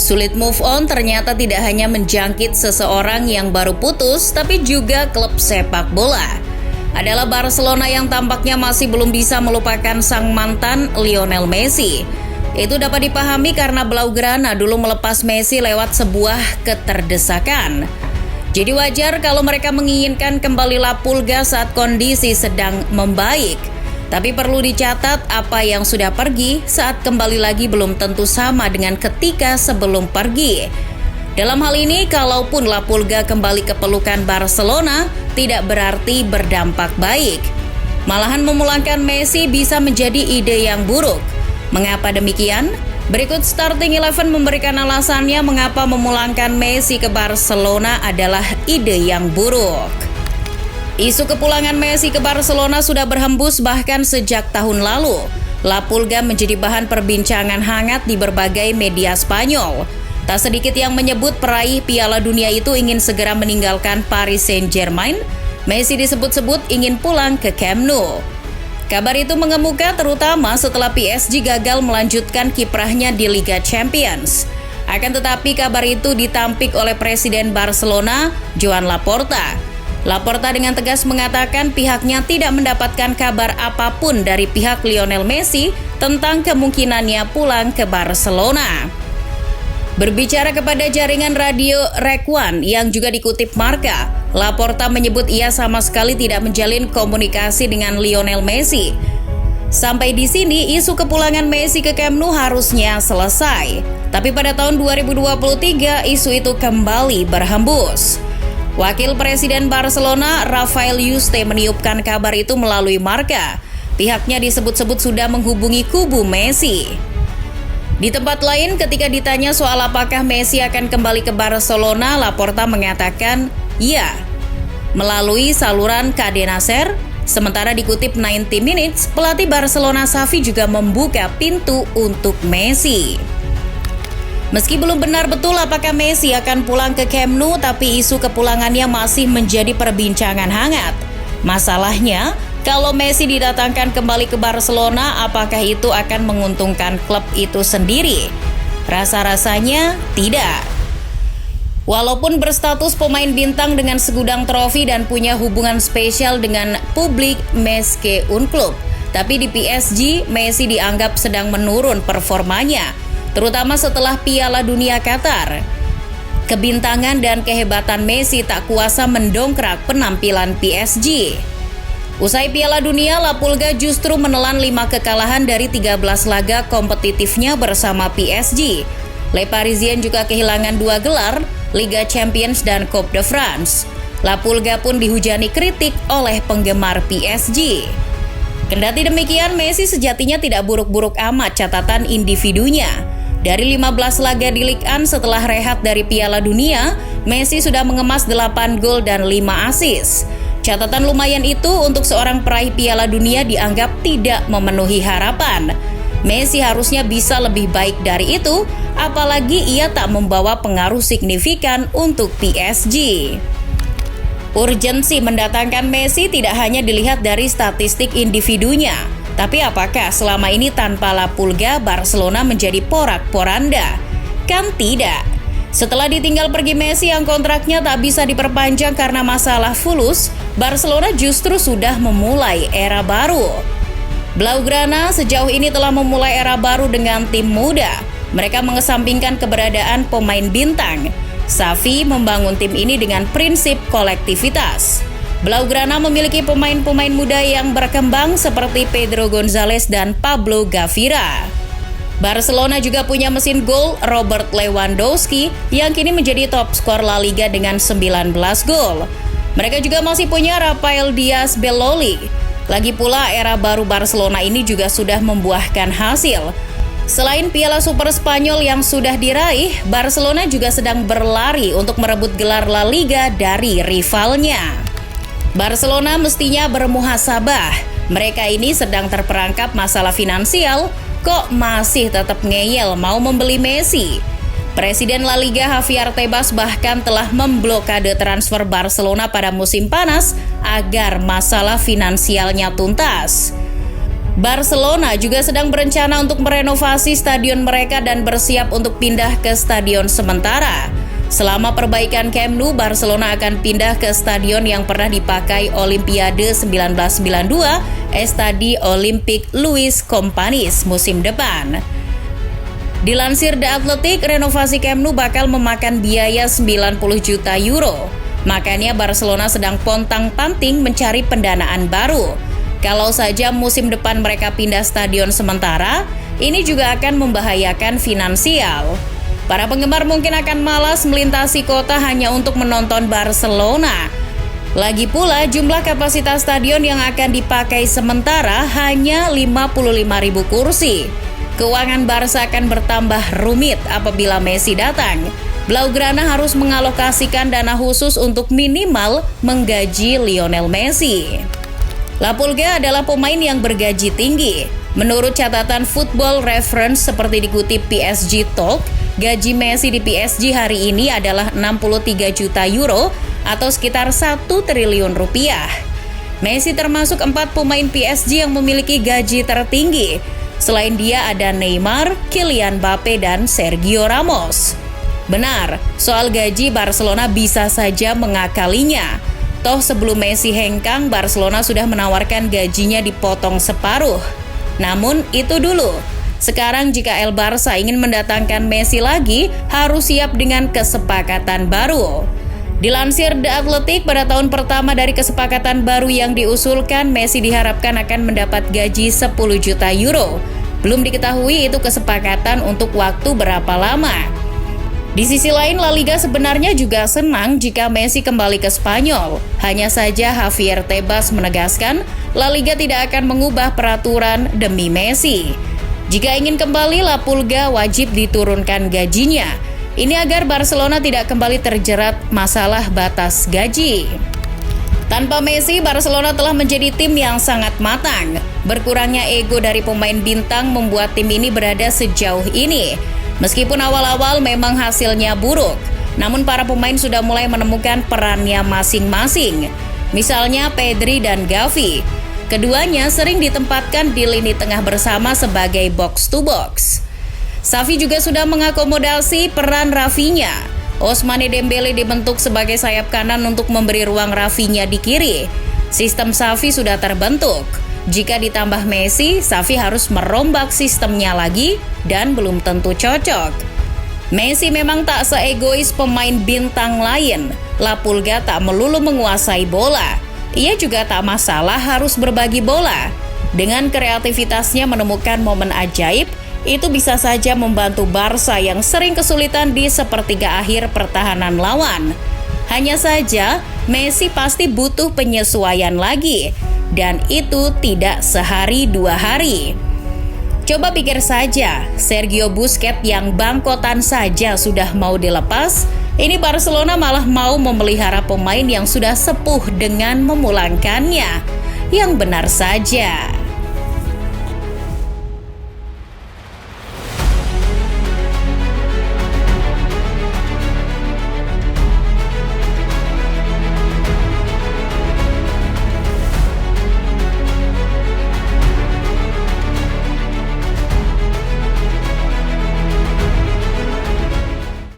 Sulit move on ternyata tidak hanya menjangkit seseorang yang baru putus, tapi juga klub sepak bola. Adalah Barcelona yang tampaknya masih belum bisa melupakan sang mantan Lionel Messi. Itu dapat dipahami karena Blaugrana dulu melepas Messi lewat sebuah keterdesakan. Jadi wajar kalau mereka menginginkan kembali La Pulga saat kondisi sedang membaik. Tapi perlu dicatat apa yang sudah pergi saat kembali lagi belum tentu sama dengan ketika sebelum pergi. Dalam hal ini, kalaupun La Pulga kembali ke pelukan Barcelona, tidak berarti berdampak baik. Malahan memulangkan Messi bisa menjadi ide yang buruk. Mengapa demikian? Berikut Starting 11 memberikan alasannya mengapa memulangkan Messi ke Barcelona adalah ide yang buruk. Isu kepulangan Messi ke Barcelona sudah berhembus bahkan sejak tahun lalu. La Pulga menjadi bahan perbincangan hangat di berbagai media Spanyol. Tak sedikit yang menyebut peraih Piala Dunia itu ingin segera meninggalkan Paris Saint-Germain. Messi disebut-sebut ingin pulang ke Camp Nou. Kabar itu mengemuka terutama setelah PSG gagal melanjutkan kiprahnya di Liga Champions. Akan tetapi kabar itu ditampik oleh Presiden Barcelona, Joan Laporta. Laporta dengan tegas mengatakan pihaknya tidak mendapatkan kabar apapun dari pihak Lionel Messi tentang kemungkinannya pulang ke Barcelona. Berbicara kepada jaringan radio Rek One yang juga dikutip Marca, Laporta menyebut ia sama sekali tidak menjalin komunikasi dengan Lionel Messi. Sampai di sini isu kepulangan Messi ke Camp Nou harusnya selesai. Tapi pada tahun 2023 isu itu kembali berhembus. Wakil Presiden Barcelona, Rafael Yuste meniupkan kabar itu melalui Marca. Pihaknya disebut-sebut sudah menghubungi kubu Messi. Di tempat lain, ketika ditanya soal apakah Messi akan kembali ke Barcelona, Laporta mengatakan, ya, melalui saluran Cadena Ser. Sementara dikutip 90 Minutes, pelatih Barcelona Xavi juga membuka pintu untuk Messi. Meski belum benar betul apakah Messi akan pulang ke Camp Nou, tapi isu kepulangannya masih menjadi perbincangan hangat. Masalahnya, kalau Messi didatangkan kembali ke Barcelona, apakah itu akan menguntungkan klub itu sendiri? Rasa-rasanya tidak. Walaupun berstatus pemain bintang dengan segudang trofi dan punya hubungan spesial dengan publik meski un club, tapi di PSG, Messi dianggap sedang menurun performanya, terutama setelah Piala Dunia Qatar. Kebintangan dan kehebatan Messi tak kuasa mendongkrak penampilan PSG. Usai Piala Dunia, La Pulga justru menelan 5 kekalahan dari 13 laga kompetitifnya bersama PSG. Les Parisiens juga kehilangan 2 gelar, Liga Champions dan Coupe de France. La Pulga pun dihujani kritik oleh penggemar PSG. Kendati demikian, Messi sejatinya tidak buruk-buruk amat catatan individunya. Dari 15 laga di Ligue 1 setelah rehat dari Piala Dunia, Messi sudah mengemas 8 gol dan 5 assist. Catatan lumayan itu untuk seorang peraih Piala Dunia dianggap tidak memenuhi harapan. Messi harusnya bisa lebih baik dari itu, apalagi ia tak membawa pengaruh signifikan untuk PSG. Urgensi mendatangkan Messi tidak hanya dilihat dari statistik individunya, tapi apakah selama ini tanpa La Pulga Barcelona menjadi porak-poranda? Kan tidak. Setelah ditinggal pergi Messi yang kontraknya tak bisa diperpanjang karena masalah fulus, Barcelona justru sudah memulai era baru. Blaugrana sejauh ini telah memulai era baru dengan tim muda. Mereka mengesampingkan keberadaan pemain bintang. Xavi membangun tim ini dengan prinsip kolektivitas. Blaugrana memiliki pemain-pemain muda yang berkembang seperti Pedro Gonzalez dan Pablo Gavira. Barcelona juga punya mesin gol Robert Lewandowski yang kini menjadi top skor La Liga dengan 19 gol. Mereka juga masih punya Rafael Diaz Beloli. Lagi pula era baru Barcelona ini juga sudah membuahkan hasil. Selain Piala Super Spanyol yang sudah diraih, Barcelona juga sedang berlari untuk merebut gelar La Liga dari rivalnya. Barcelona mestinya bermuhasabah. Mereka ini sedang terperangkap masalah finansial, kok masih tetap ngeyel mau membeli Messi. Presiden La Liga Javier Tebas bahkan telah memblokade transfer Barcelona pada musim panas agar masalah finansialnya tuntas. Barcelona juga sedang berencana untuk merenovasi stadion mereka dan bersiap untuk pindah ke stadion sementara. Selama perbaikan Camp Nou, Barcelona akan pindah ke stadion yang pernah dipakai Olimpiade 1992, Estadi Olympique Louis Companys musim depan. Dilansir The Athletic, renovasi Camp Nou bakal memakan biaya 90 juta euro. Makanya Barcelona sedang pontang-panting mencari pendanaan baru. Kalau saja musim depan mereka pindah stadion sementara, ini juga akan membahayakan finansial. Para penggemar mungkin akan malas melintasi kota hanya untuk menonton Barcelona. Lagi pula, jumlah kapasitas stadion yang akan dipakai sementara hanya 55.000 kursi. Keuangan Barca akan bertambah rumit apabila Messi datang. Blaugrana harus mengalokasikan dana khusus untuk minimal menggaji Lionel Messi. La Pulga adalah pemain yang bergaji tinggi. Menurut catatan Football Reference seperti dikutip PSG Talk, gaji Messi di PSG hari ini adalah 63 juta euro atau sekitar 1 triliun rupiah. Messi termasuk 4 pemain PSG yang memiliki gaji tertinggi. Selain dia ada Neymar, Kylian Mbappe, dan Sergio Ramos. Benar, soal gaji Barcelona bisa saja mengakalinya. Toh sebelum Messi hengkang, Barcelona sudah menawarkan gajinya dipotong separuh. Namun itu dulu. Sekarang jika El Barça ingin mendatangkan Messi lagi, harus siap dengan kesepakatan baru. Dilansir The Athletic, pada tahun pertama dari kesepakatan baru yang diusulkan, Messi diharapkan akan mendapat gaji 10 juta euro. Belum diketahui itu kesepakatan untuk waktu berapa lama. Di sisi lain, La Liga sebenarnya juga senang jika Messi kembali ke Spanyol. Hanya saja Javier Tebas menegaskan, La Liga tidak akan mengubah peraturan demi Messi. Jika ingin kembali, La Pulga wajib diturunkan gajinya. Ini agar Barcelona tidak kembali terjerat masalah batas gaji. Tanpa Messi, Barcelona telah menjadi tim yang sangat matang. Berkurangnya ego dari pemain bintang membuat tim ini berada sejauh ini. Meskipun awal-awal memang hasilnya buruk, namun para pemain sudah mulai menemukan perannya masing-masing. Misalnya Pedri dan Gavi. Keduanya sering ditempatkan di lini tengah bersama sebagai box-to-box. Xavi juga sudah mengakomodasi peran Rafinha. Ousmane Dembele dibentuk sebagai sayap kanan untuk memberi ruang Rafinha di kiri. Sistem Xavi sudah terbentuk. Jika ditambah Messi, Xavi harus merombak sistemnya lagi dan belum tentu cocok. Messi memang tak seegois pemain bintang lain. La Pulga tak melulu menguasai bola. Ia juga tak masalah harus berbagi bola. Dengan kreativitasnya menemukan momen ajaib, itu bisa saja membantu Barca yang sering kesulitan di sepertiga akhir pertahanan lawan. Hanya saja, Messi pasti butuh penyesuaian lagi. Dan itu tidak sehari 2 hari. Coba pikir saja, Sergio Busquets yang bangkotan saja sudah mau dilepas, ini Barcelona malah mau memelihara pemain yang sudah sepuh dengan memulangkannya. Yang benar saja.